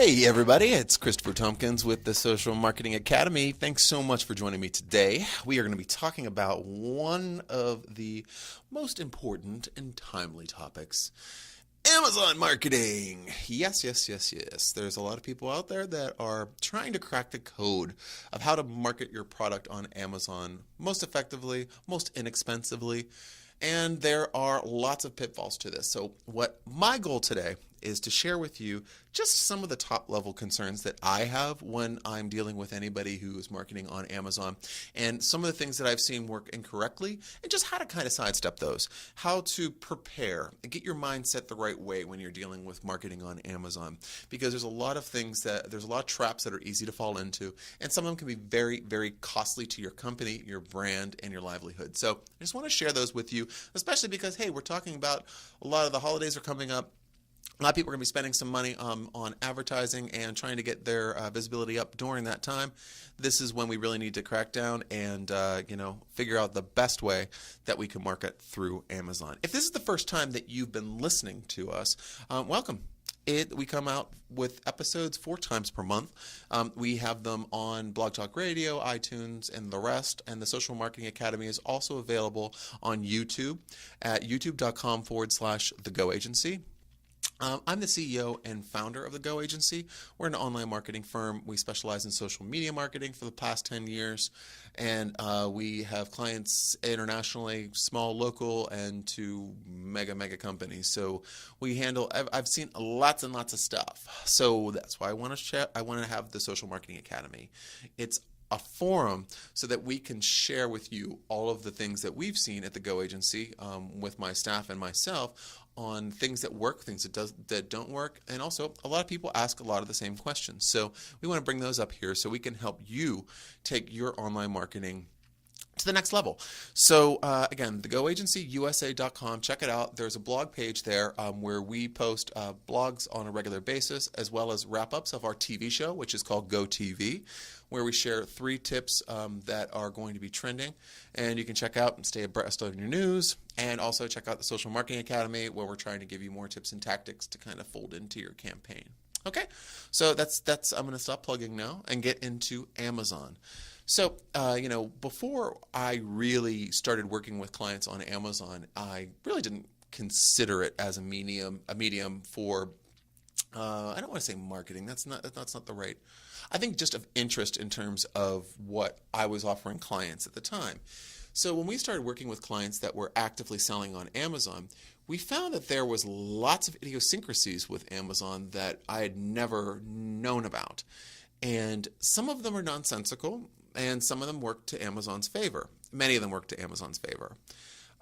Hey everybody, it's Christopher Tompkins with the Social Marketing Academy. Thanks so much for joining me today. We are going to be talking about one of the most important and timely topics, Amazon marketing. Yes. There's a lot of people out there that are trying to crack the code of how to market your product on Amazon most effectively, most inexpensively, and there are lots of pitfalls to this. So what my goal today is to share with you just some of the top level concerns that I have when I'm dealing with anybody who is marketing on Amazon, and some of the things that I've seen work incorrectly and just how to kind of sidestep those, how to prepare and get your mindset the right way when you're dealing with marketing on Amazon, because there's a lot of traps that are easy to fall into, and some of them can be very, very costly to your company, your brand, and your livelihood. So I just want to share those with you, especially because, hey, we're talking about a lot of the holidays are coming up. A lot of people are going to be spending some money on advertising and trying to get their visibility up during that time. This is when we really need to crack down and figure out the best way that we can market through Amazon. If this is the first time that you've been listening to us, welcome. We come out with episodes 4 times per month. We have them on Blog Talk Radio, iTunes, and the rest. And the Social Marketing Academy is also available on YouTube at youtube.com/The Go Agency. I'm the CEO and founder of the Go Agency. We're an online marketing firm. We specialize in social media marketing for the past 10 years, and we have clients internationally, small, local, and to mega companies. So we handle. I've seen lots and lots of stuff. So that's why I want to share. I want to have the Social Marketing Academy. It's a forum so that we can share with you all of the things that we've seen at the Go Agency with my staff and myself on things that work, things that don't work, and also a lot of people ask a lot of the same questions. So we want to bring those up here so we can help you take your online marketing to the next level. So again, thegoagencyusa.com, check it out. There's a blog page there where we post blogs on a regular basis, as well as wrap-ups of our TV show, which is called Go TV, where we share 3 tips that are going to be trending, and you can check out and stay abreast of your news, and also check out the Social Marketing Academy, where we're trying to give you more tips and tactics to kind of fold into your campaign. Okay, so that's I'm going to stop plugging now and get into Amazon. So, before I really started working with clients on Amazon, I really didn't consider it as a medium for, I don't want to say marketing. That's not the right. I think just of interest in terms of what I was offering clients at the time. So when we started working with clients that were actively selling on Amazon, we found that there was lots of idiosyncrasies with Amazon that I had never known about. And some of them are nonsensical, and some of them work to Amazon's favor. Many of them work to Amazon's favor.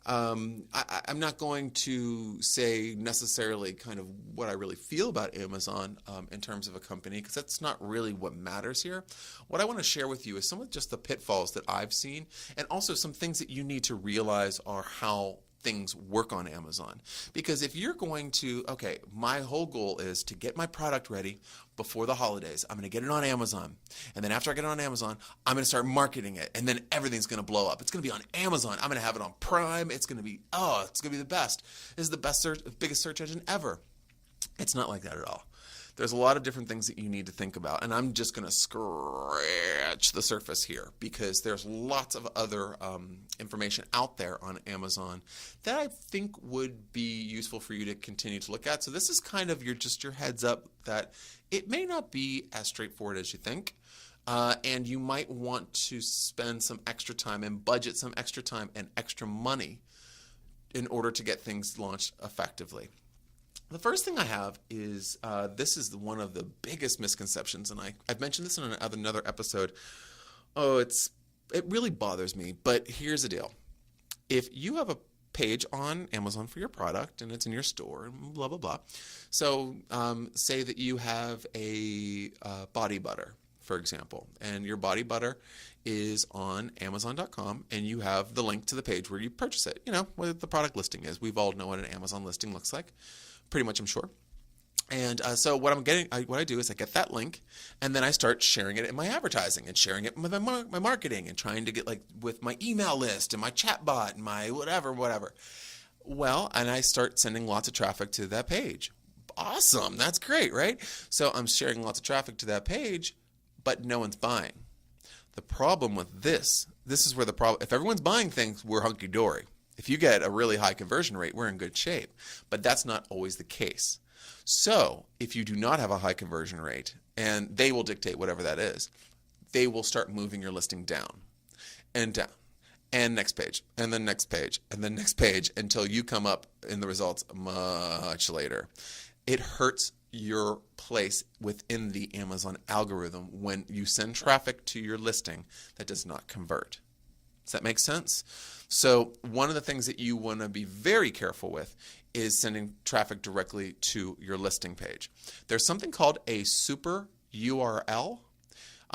I'm not going to say necessarily kind of what I really feel about Amazon in terms of a company, because that's not really what matters here. What I want to share with you is some of just the pitfalls that I've seen, and also some things that you need to realize are how things work on Amazon. Because if you're going to, okay, my whole goal is to get my product ready before the holidays. I'm going to get it on Amazon. And then after I get it on Amazon, I'm going to start marketing it. And then everything's going to blow up. It's going to be on Amazon. I'm going to have it on Prime. It's going to be the best. This is the biggest search engine ever. It's not like that at all. There's a lot of different things that you need to think about, and I'm just going to scratch the surface here because there's lots of other information out there on Amazon that I think would be useful for you to continue to look at. So this is kind of your heads up that it may not be as straightforward as you think, and you might want to spend some extra time and budget some extra time and extra money in order to get things launched effectively. The first thing I have is this is one of the biggest misconceptions, and I've mentioned this in another episode. It really bothers me, but here's the deal. If you have a page on Amazon for your product and it's in your store and blah, blah, blah. So say that you have a body butter, for example, and your body butter is on Amazon.com, and you have the link to the page where you purchase it. You know, what the product listing is. We've all know what an Amazon listing looks like. Pretty much, I'm sure. And so what I do is I get that link, and then I start sharing it in my advertising and sharing it with my marketing and trying to get with my email list and my chat bot and my whatever. Well, and I start sending lots of traffic to that page. Awesome. That's great, right? So I'm sharing lots of traffic to that page, but no one's buying. The problem with this is where the problem, if everyone's buying things, we're hunky-dory. If you get a really high conversion rate, we're in good shape. But that's not always the case. So if you do not have a high conversion rate, and they will dictate whatever that is, they will start moving your listing down and down. And next page, and then next page, and then next page, until you come up in the results much later. It hurts your place within the Amazon algorithm when you send traffic to your listing that does not convert. Does that make sense? So one of the things that you want to be very careful with is sending traffic directly to your listing page. There's something called a super URL.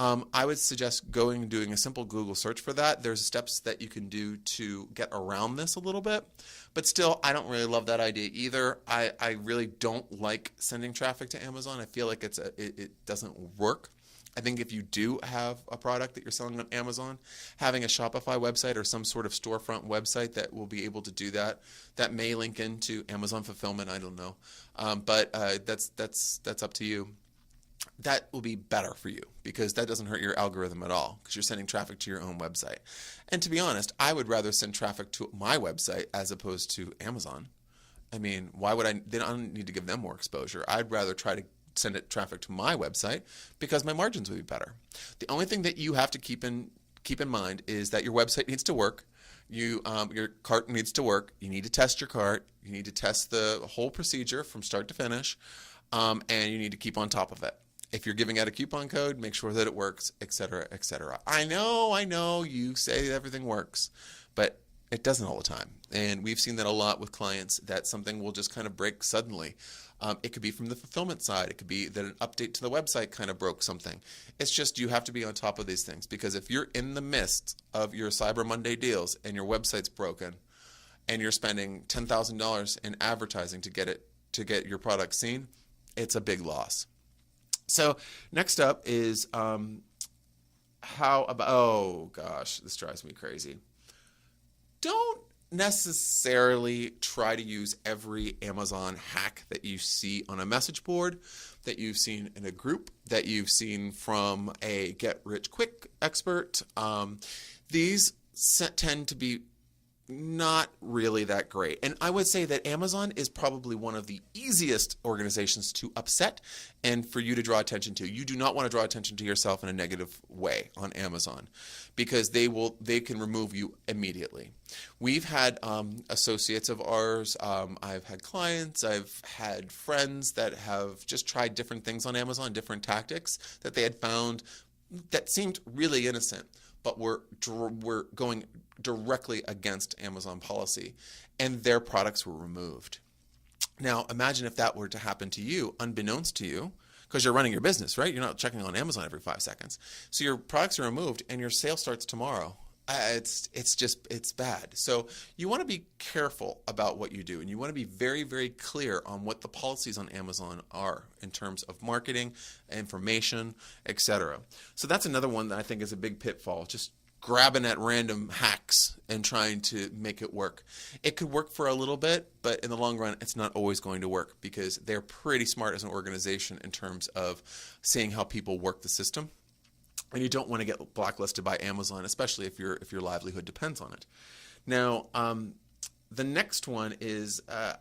I would suggest going and doing a simple Google search for that. There's steps that you can do to get around this a little bit, but still, I don't really love that idea either. I really don't like sending traffic to Amazon. I feel like it doesn't work. I think if you do have a product that you're selling on Amazon, having a Shopify website or some sort of storefront website that will be able to do that, that may link into Amazon fulfillment. I don't know, but that's up to you. That will be better for you because that doesn't hurt your algorithm at all because you're sending traffic to your own website. And to be honest, I would rather send traffic to my website as opposed to Amazon. I mean, why would I? Then I don't need to give them more exposure. I'd rather try to send it traffic to my website because my margins would be better. The only thing that you have to keep in mind is that your website needs to work. Your cart needs to work. You need to test your cart. You need to test the whole procedure from start to finish, and you need to keep on top of it. If you're giving out a coupon code, make sure that it works, etc., etc. I know, you say everything works, but it doesn't all the time. And we've seen that a lot with clients that something will just kind of break suddenly. It could be from the fulfillment side. It could be that an update to the website kind of broke something. It's just you have to be on top of these things because if you're in the midst of your Cyber Monday deals and your website's broken and you're spending $10,000 in advertising to get your product seen, it's a big loss. So next up is how about, oh gosh, this drives me crazy. Don't necessarily try to use every Amazon hack that you see on a message board, that you've seen in a group, that you've seen from a get-rich-quick expert. These tend to be not really that great. And I would say that Amazon is probably one of the easiest organizations to upset and for you to draw attention to. You do not want to draw attention to yourself in a negative way on Amazon because they can remove you immediately. We've had associates of ours, I've had clients, I've had friends that have just tried different things on Amazon, different tactics that they had found that seemed really innocent, but were going directly against Amazon policy, and their products were removed. Now, imagine if that were to happen to you, unbeknownst to you, because you're running your business, right? You're not checking on Amazon every 5 seconds. So your products are removed, and your sale starts tomorrow. It's bad. So you want to be careful about what you do, and you want to be very, very clear on what the policies on Amazon are in terms of marketing, information, etc. So that's another one that I think is a big pitfall. Just grabbing at random hacks and trying to make it work. It could work for a little bit, but in the long run, it's not always going to work because they're pretty smart as an organization in terms of seeing how people work the system. And you don't want to get blacklisted by Amazon, especially if your livelihood depends on it. Now, the next one is I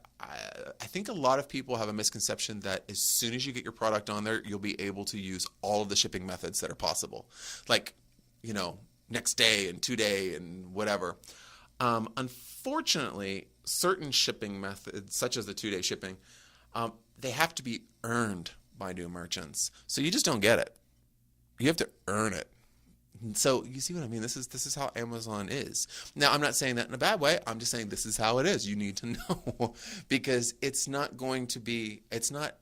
think a lot of people have a misconception that as soon as you get your product on there, you'll be able to use all of the shipping methods that are possible. Like, next day and 2-day and whatever. Unfortunately, certain shipping methods, such as the 2-day shipping, they have to be earned by new merchants. So you just don't get it. You have to earn it. So you see what I mean? This is how Amazon is. Now, I'm not saying that in a bad way. I'm just saying this is how it is. You need to know because it's not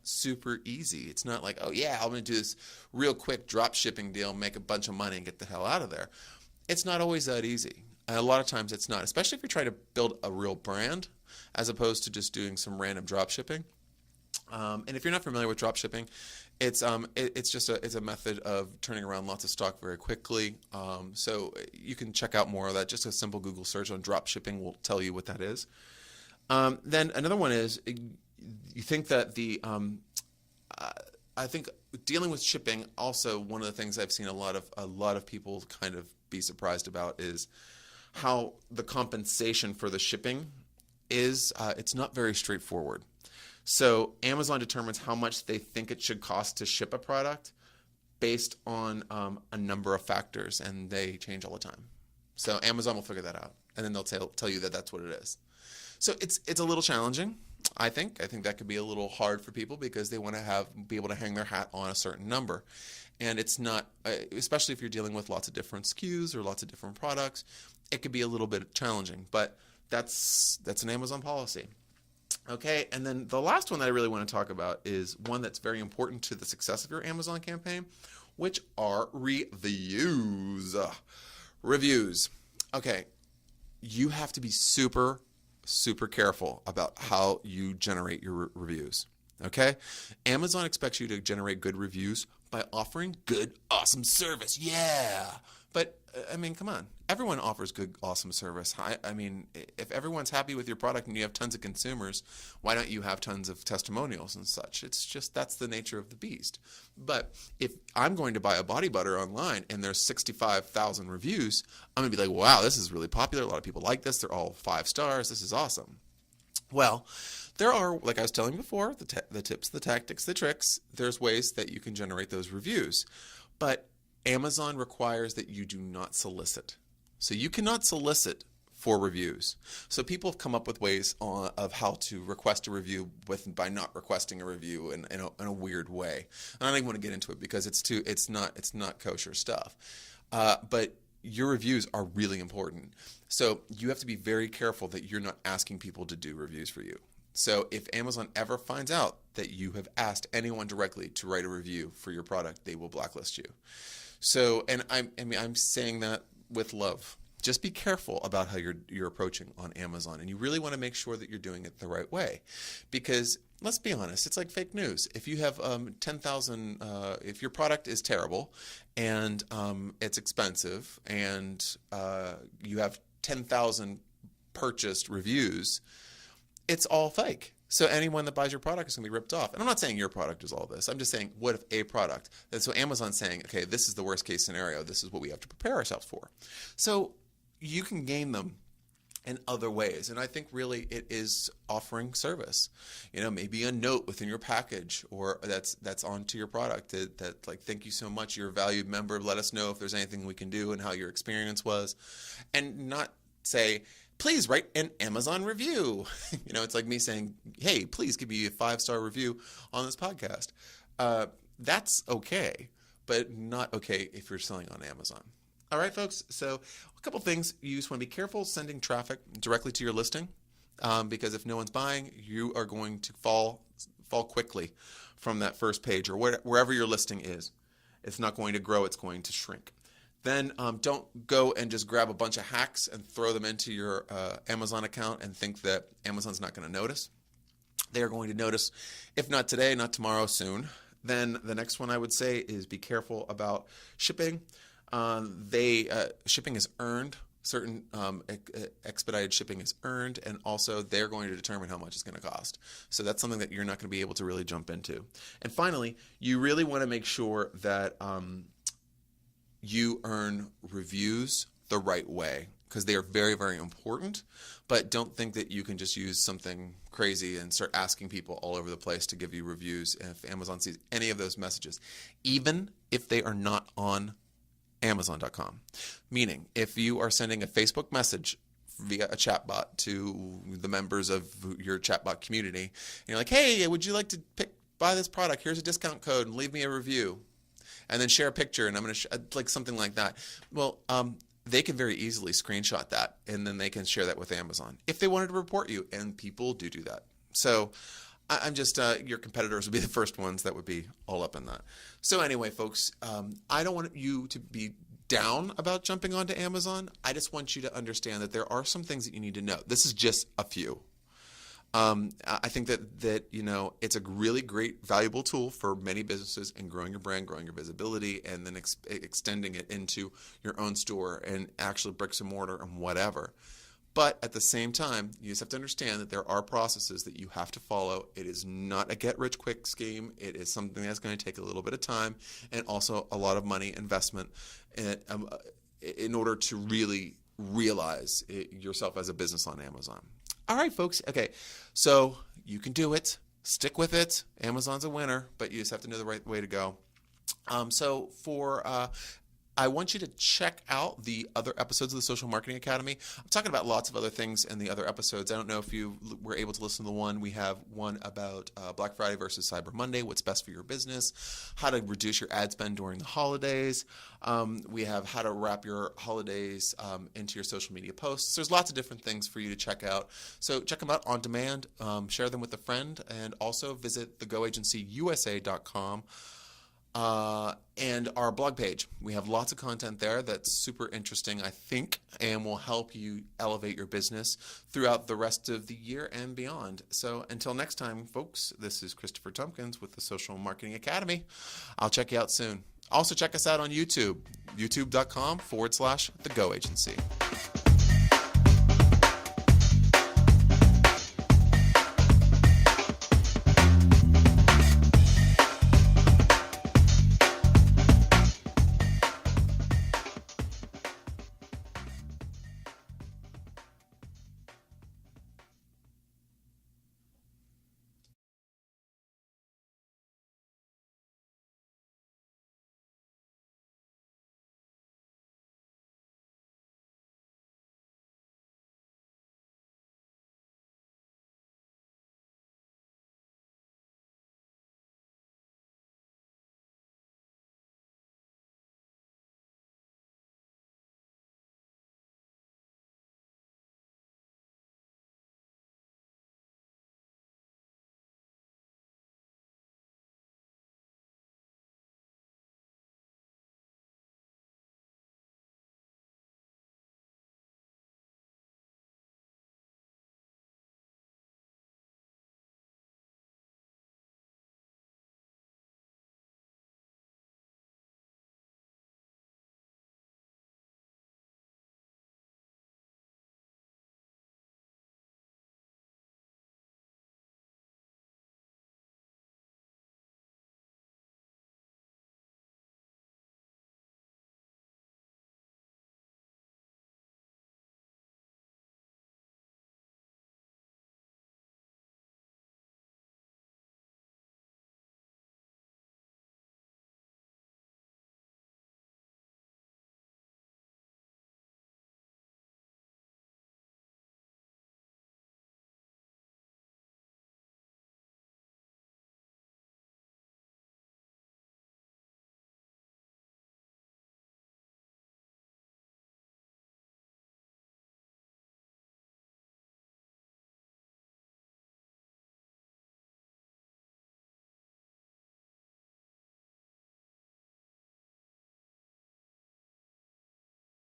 super easy. It's not like, oh yeah, I'm going to do this real quick drop shipping deal, make a bunch of money and get the hell out of there. It's not always that easy. And a lot of times it's not, especially if you're trying to build a real brand as opposed to just doing some random drop shipping. And if you're not familiar with drop shipping, it's a method of turning around lots of stock very quickly. So you can check out more of that. Just a simple Google search on drop shipping will tell you what that is. Then another one is you think that I think dealing with shipping, also one of the things I've seen a lot of people kind of be surprised about is how the compensation for the shipping is. It's not very straightforward. So Amazon determines how much they think it should cost to ship a product based on a number of factors, and they change all the time. So Amazon will figure that out, and then they'll tell you that that's what it is. So it's a little challenging. I think that could be a little hard for people because they want to be able to hang their hat on a certain number, and it's not, especially if you're dealing with lots of different SKUs or lots of different products, it could be a little bit challenging. But that's an Amazon policy. Okay, and then the last one that I really want to talk about is one that's very important to the success of your Amazon campaign, which are reviews. Reviews. Okay, you have to be super careful about how you generate your reviews. Okay? Amazon expects you to generate good reviews by offering good, awesome service. Yeah. But, I mean, come on. Everyone offers good, awesome service. I mean, if everyone's happy with your product and you have tons of consumers, why don't you have tons of testimonials and such? It's just, that's the nature of the beast. But if I'm going to buy a body butter online and there's 65,000 reviews, I'm going to be like, wow, this is really popular. A lot of people like this. They're all 5 stars. This is awesome. Well, there are, like I was telling you before, the tips, the tactics, the tricks. There's ways that you can generate those reviews. But Amazon requires that you do not solicit. So you cannot solicit for reviews. So people have come up with ways of how to request a review by not requesting a review in a weird way. And I don't even want to get into it because it's not kosher stuff. But your reviews are really important. So you have to be very careful that you're not asking people to do reviews for you. So if Amazon ever finds out that you have asked anyone directly to write a review for your product, they will blacklist you. So, and I'm saying that with love. Just be careful about how you're approaching on Amazon, and you really want to make sure that you're doing it the right way, because let's be honest, it's like fake news. If you have 10,000, if your product is terrible and it's expensive, and you have 10,000 purchased reviews, it's all fake. So anyone that buys your product is going to be ripped off. And I'm not saying your product is all this. I'm just saying, what if a product? And so Amazon's saying, okay, this is the worst case scenario. This is what we have to prepare ourselves for. So you can gain them in other ways. And I think really it is offering service. You know, maybe a note within your package or that's onto your product that like, thank you so much. You're a valued member. Let us know if there's anything we can do and how your experience was. And not say, please write an Amazon review. You know, it's like me saying, hey, please give me a 5-star review on this podcast. That's okay, but not okay if you're selling on Amazon. All right, folks. So a couple things. You just want to be careful sending traffic directly to your listing because if no one's buying, you are going to fall quickly from that first page or wherever your listing is. It's not going to grow. It's going to shrink. Then don't go and just grab a bunch of hacks and throw them into your Amazon account and think that Amazon's not going to notice. They are going to notice, if not today, not tomorrow, soon. Then the next one I would say is be careful about shipping. Shipping is earned. Certain expedited shipping is earned, and also they're going to determine how much it's going to cost. So that's something that you're not going to be able to really jump into. And finally, you really want to make sure that you earn reviews the right way because they are very, very important. But don't think that you can just use something crazy and start asking people all over the place to give you reviews. And if Amazon sees any of those messages, even if they are not on Amazon.com, meaning if you are sending a Facebook message via a chatbot to the members of your chatbot community, and you're like, hey, would you like to buy this product? Here's a discount code and leave me a review. And then share a picture, and I'm going to like something like that. Well, they can very easily screenshot that, and then they can share that with Amazon if they wanted to report you, and people do that. So I'm just your competitors would be the first ones that would be all up in that. So anyway, folks, I don't want you to be down about jumping onto Amazon. I just want you to understand that there are some things that you need to know. This is just a few. I think that you know, it's a really great, valuable tool for many businesses in growing your brand, growing your visibility, and then extending it into your own store and actually bricks and mortar and whatever. But at the same time, you just have to understand that there are processes that you have to follow. It is not a get-rich-quick scheme. It is something that's going to take a little bit of time and also a lot of money investment in order to really realize yourself as a business on Amazon. All right, folks. Okay, so you can do it. Stick with it. Amazon's a winner, but you just have to know the right way to go. I want you to check out the other episodes of the Social Marketing Academy. I'm talking about lots of other things in the other episodes. I don't know if you were able to listen to the one. We have one about Black Friday versus Cyber Monday, what's best for your business, how to reduce your ad spend during the holidays. We have how to wrap your holidays into your social media posts. There's lots of different things for you to check out. So check them out on demand, share them with a friend, and also visit thegoagencyusa.com. And our blog page. We have lots of content there that's super interesting, I think, and will help you elevate your business throughout the rest of the year and beyond. So until next time, folks, this is Christopher Tompkins with the Social Marketing Academy. I'll check you out soon. Also check us out on YouTube, youtube.com/The Go Agency.